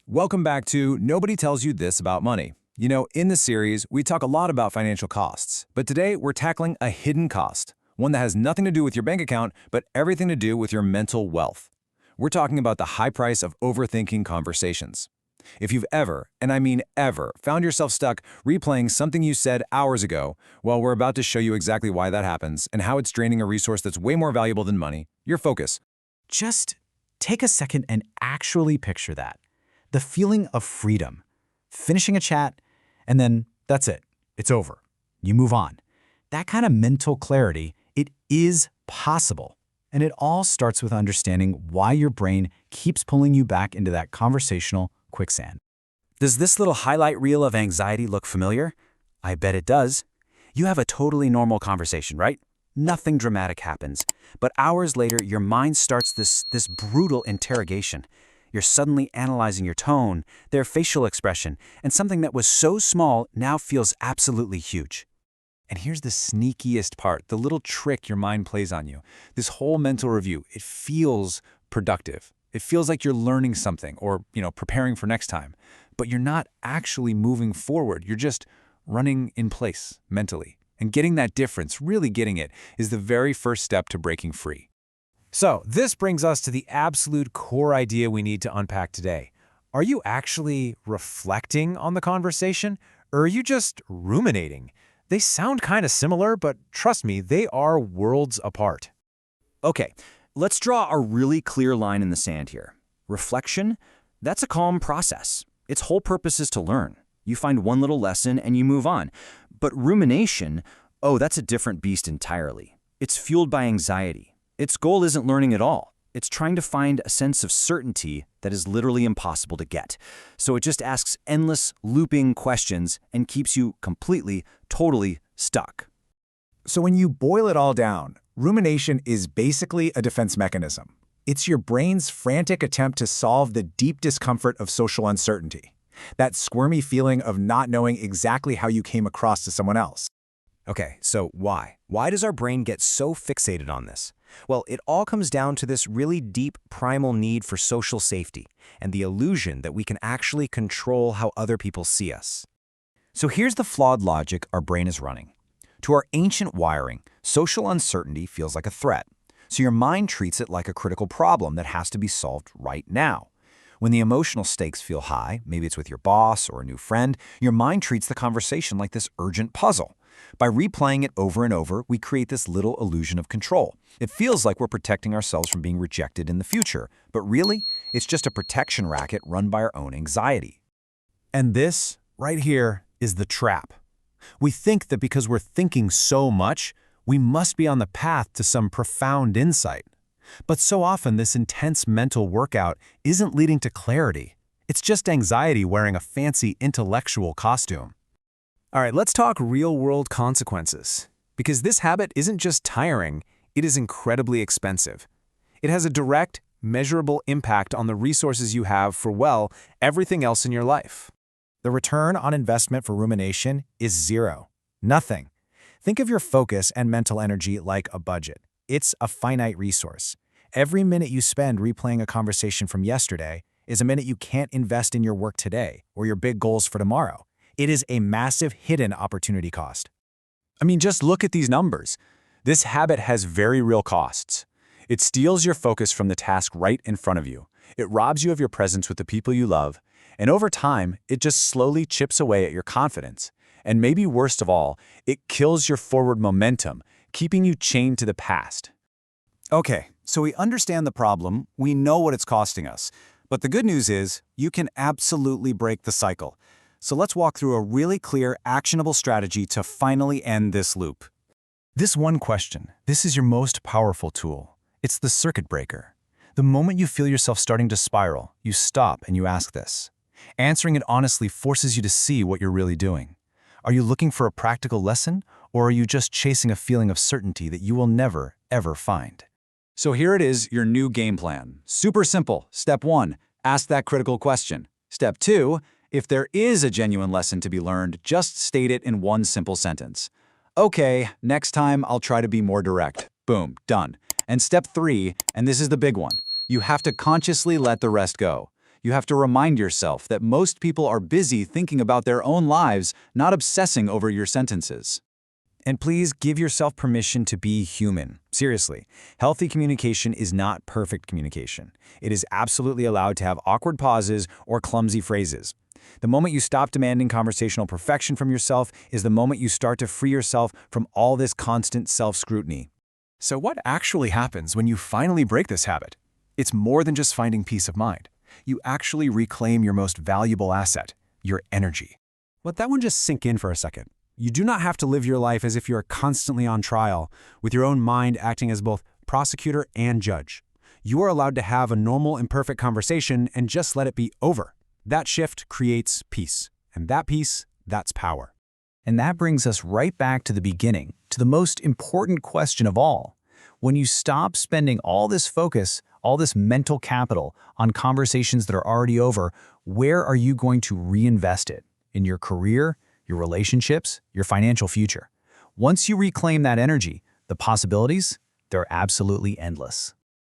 Welcome back to Nobody Tells You This About Money. You know, in this series, we talk a lot about financial costs, but today we're tackling a hidden cost, one that has nothing to do with your bank account, but everything to do with your mental wealth. We're talking about the high price of overthinking conversations. If you've ever, and I mean ever, found yourself stuck replaying something you said hours ago, well, we're about to show you exactly why that happens and how it's draining a resource that's way more valuable than money, your focus. Just take a second and actually picture that. The feeling of freedom. Finishing a chat, and then that's it. It's over. You move on. That kind of mental clarity, it is possible. And it all starts with understanding why your brain keeps pulling you back into that conversational quicksand. Does this little highlight reel of anxiety look familiar? I bet it does. You have a totally normal conversation, right? Nothing dramatic happens. But hours later, your mind starts this brutal interrogation. You're suddenly analyzing your tone, their facial expression, and something that was so small now feels absolutely huge. And here's the sneakiest part, the little trick your mind plays on you. This whole mental review, it feels productive. It feels like you're learning something or, preparing for next time. But you're not actually moving forward. You're just running in place mentally. And getting that difference, really getting it, is the very first step to breaking free. So this brings us to the absolute core idea we need to unpack today. Are you actually reflecting on the conversation, or are you just ruminating? They sound kind of similar, but trust me, they are worlds apart. Okay, let's draw a really clear line in the sand here. Reflection, that's a calm process. Its whole purpose is to learn. You find one little lesson and you move on. But rumination, that's a different beast entirely. It's fueled by anxiety. Its goal isn't learning at all. It's trying to find a sense of certainty that is literally impossible to get. So it just asks endless, looping questions and keeps you completely, totally stuck. So when you boil it all down, rumination is basically a defense mechanism. It's your brain's frantic attempt to solve the deep discomfort of social uncertainty, that squirmy feeling of not knowing exactly how you came across to someone else. Okay, so why? Why does our brain get so fixated on this? Well, it all comes down to this really deep primal need for social safety and the illusion that we can actually control how other people see us. So here's the flawed logic our brain is running. To our ancient wiring, social uncertainty feels like a threat. So your mind treats it like a critical problem that has to be solved right now. When the emotional stakes feel high, maybe it's with your boss or a new friend, your mind treats the conversation like this urgent puzzle. By replaying it over and over, we create this little illusion of control. It feels like we're protecting ourselves from being rejected in the future, but really, it's just a protection racket run by our own anxiety. And this, right here, is the trap. We think that because we're thinking so much, we must be on the path to some profound insight. But so often, this intense mental workout isn't leading to clarity. It's just anxiety wearing a fancy intellectual costume. All right, let's talk real-world consequences. Because this habit isn't just tiring, it is incredibly expensive. It has a direct, measurable impact on the resources you have for, well, everything else in your life. The return on investment for rumination is zero. Nothing. Think of your focus and mental energy like a budget. It's a finite resource. Every minute you spend replaying a conversation from yesterday is a minute you can't invest in your work today or your big goals for tomorrow. It is a massive hidden opportunity cost. I mean, just look at these numbers. This habit has very real costs. It steals your focus from the task right in front of you. It robs you of your presence with the people you love. And over time, it just slowly chips away at your confidence. And maybe worst of all, it kills your forward momentum, keeping you chained to the past. Okay, so we understand the problem. We know what it's costing us. But the good news is, you can absolutely break the cycle. So let's walk through a really clear, actionable strategy to finally end this loop. This one question, this is your most powerful tool. It's the circuit breaker. The moment you feel yourself starting to spiral, you stop and you ask this. Answering it honestly forces you to see what you're really doing. Are you looking for a practical lesson, or are you just chasing a feeling of certainty that you will never, ever find? So here it is, your new game plan. Super simple. Step 1, ask that critical question. Step 2, if there is a genuine lesson to be learned, just state it in one simple sentence. Okay, next time I'll try to be more direct. Boom, done. And step 3, and this is the big one, you have to consciously let the rest go. You have to remind yourself that most people are busy thinking about their own lives, not obsessing over your sentences. And please give yourself permission to be human. Seriously, healthy communication is not perfect communication. It is absolutely allowed to have awkward pauses or clumsy phrases. The moment you stop demanding conversational perfection from yourself is the moment you start to free yourself from all this constant self-scrutiny. So what actually happens when you finally break this habit? It's more than just finding peace of mind. You actually reclaim your most valuable asset, your energy. Let that one just sink in for a second. You do not have to live your life as if you are constantly on trial, with your own mind acting as both prosecutor and judge. You are allowed to have a normal, imperfect conversation and just let it be over. That shift creates peace. And that peace, that's power. And that brings us right back to the beginning, to the most important question of all. When you stop spending all this focus, all this mental capital on conversations that are already over, where are you going to reinvest it? In your career, your relationships, your financial future? Once you reclaim that energy, the possibilities, they're absolutely endless.